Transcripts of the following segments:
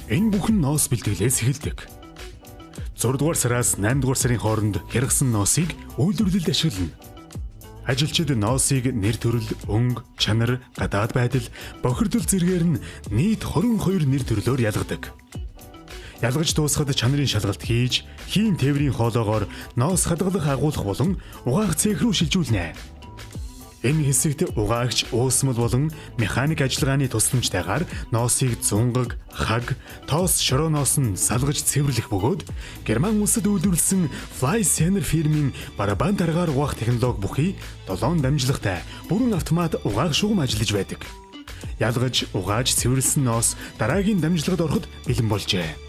Энэ бүхэн ноос бэлтгэлээс эхэлдэг. 6 дугаар сараас 8 дугаар сарын хооронд хэрэгсэн ноосыг үйлдвэрлэлд ашиглана. Ажилчид ноосыг нэр төрөл, өнгө, чанар, гадаад байдал, бохирдол зэргээр нь нийт 22 нэр төрлөөр ялгадаг. Ялгаж дуусахад чанарын шалгалт хийж, хийн тээврийн хоолоогоор ноос хадгалах агуулах болон угаах цех рүү шилжүүлнэ. Энэ хэсэгт угаагч уусмал болон механик ажиллагааны тусламжтайгаар ноосыг зунгаг, хаг, тоос шорооноос нь салгаж цэвэрлэх бөгөөд Герман улсад үйлдвэрлэсэн Flyscanner фирмийн барабан дараагаар угаах технологи бүхий 7 дамжлагтай бүрэн автомат угаах шугам ажиллаж байдаг. Ялгаж угааж цэвэрлсэн ноос дараагийн дамжлагад ороход бэлэн болжээ.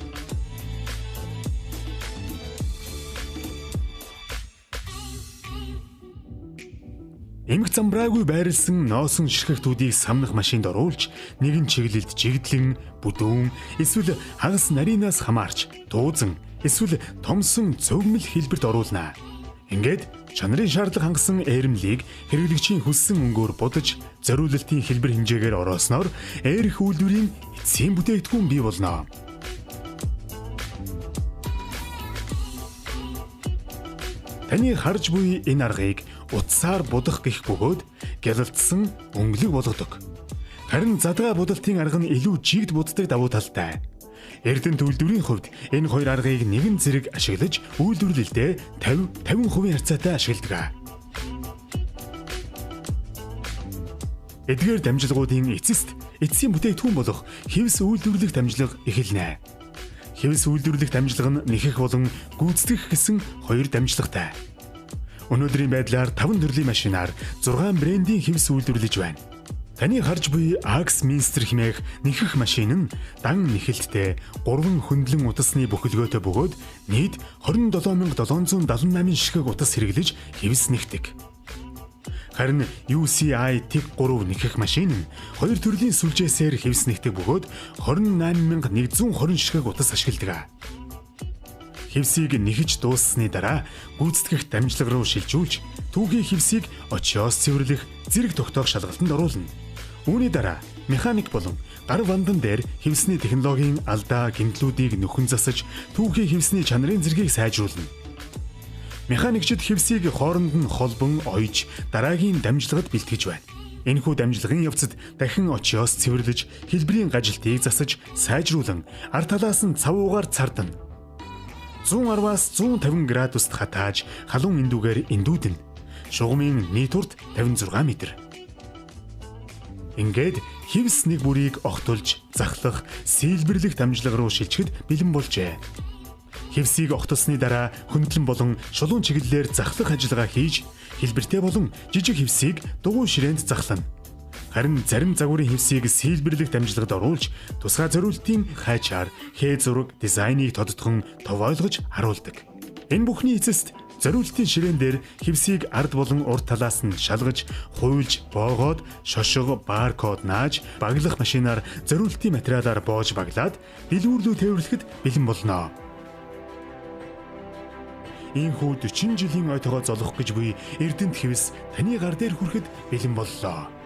Эмх замбраагүй байрлсан ноосон ширхэгтүүдийг самнах машинд оруулж нэгэн чиглэлд жигдлэн, бүдүүн, эсвэл хагас нарийнаас хамаарч дуузан, эсвэл томсон цөвмөл хэлбэрт оруулнаа. Ингээд чанарын шаардлага хангасан эермлийг хэрэглэгчийн хүссэн өнгөөр будаж зориулалтын хэлбэр хэмжээгээр ороосноор эерх үйлдвэрийн эцсийн бүтээгдэхүүн бий болно. Таны харж буй энэ аргыг утсаар будах гэх бөгөөд гялалцсан өнгөлөг болгодог. Харин задгаа будалтын арга нь илүү жигд буддаг давуу талтай. Эрдэнэт үйлдвэрийн хувьд энэ хоёр аргыг нэгэн зэрэг ашиглаж үйлдвэрлэлдээ 50% харьцаатай ашигладаг. Эдгээр дамжлагуудын эцэст эцсийн бүтээгдэхүүн болох хэвс үйлдвэрлэх дамжлага эхэлнэ. Хэвс үйлдвэрлэх дамжлага нь нэхэх болон гүйцэтгэх гэсэн хоёр дамжлагатай. Өнөөдрийн байдлаар 5 төрлийн машинаар 6 брендийн хэвс үйлдвэрлэж байна. Таны харж буй Axminster хэмээх нэхэх машин нь дан нэхэлттэй 3 хөндлөн утасны бүхэлгөөтэй бөгөөд нийт 27778 ширхэг утас хэрэглэж хэвс нэхдэг. Харин UCI TIG 3 нэхэх машин нь 2 төрлийн сүлжээсээр хэвс нэхдэг бөгөөд 28120 ширхэг утас ашигладаг. Хэвсийг нэхэж дууссаны дараа гүйцэтгэх дамжлага руу шилжүүлж түүхийн хэвсийг очиос цэвэрлэх зэрэг тогтоох шалгалтанд оруулна. Үүний дараа механик болон гар вандан дээр хэвсний технологийн алдаа гэмтлүүдийг нөхөн засаж түүхийн хэвсний чанарын зэргийг сайжруулна. Механикчид хэвсийг хооронд нь холбон ойж дараагийн дамжлагад бэлтгэж байна. Энэхүү дамжлагын явцад дахин очиос цэвэрлэж хэлбэрийн гажилтыг засаж сайжруулан ард талаас нь цав уугаар цардана. 110-аас 150 градуст хатааж халуун эндүүгээр эндүүднэ. Шугамын нийт урт 56 м. Ингээд хэвс нэг бүрийг огтулж, захлах, сэлбэрлэх дамжлага руу шилжихэд бэлэн болжээ. Хэвсийг огтолсны дараа хөндлөн болон шулуун чиглэлээр захлах ажиллагаа хийж, хэлбэртэй болон жижиг хэвсийг дугуй ширээнд захлана. Харин зарим загварын хэвсийг сэлбэрлэх дамжлагад оруулж, тусгай зориултын хайчаар хээ зураг дизайныг тодтгон тов ойлгож харуулдаг. Энэ бүхний эцэст зориултын ширээн дээр хэвсийг ард болон урд талаас нь шалгаж, хуйлж, боогоод, шошго, баркод нааж, баглах машинаар зориултын материалаар боож баглаад дэлгүүр рүү тээвэрлэхэд бэлэн болно. Ийхүү 40 жилийн ойтойгоо золох гэж буй Эрдэнэт хэвс таны гар дээр хүрэхэд бэлэн боллоо.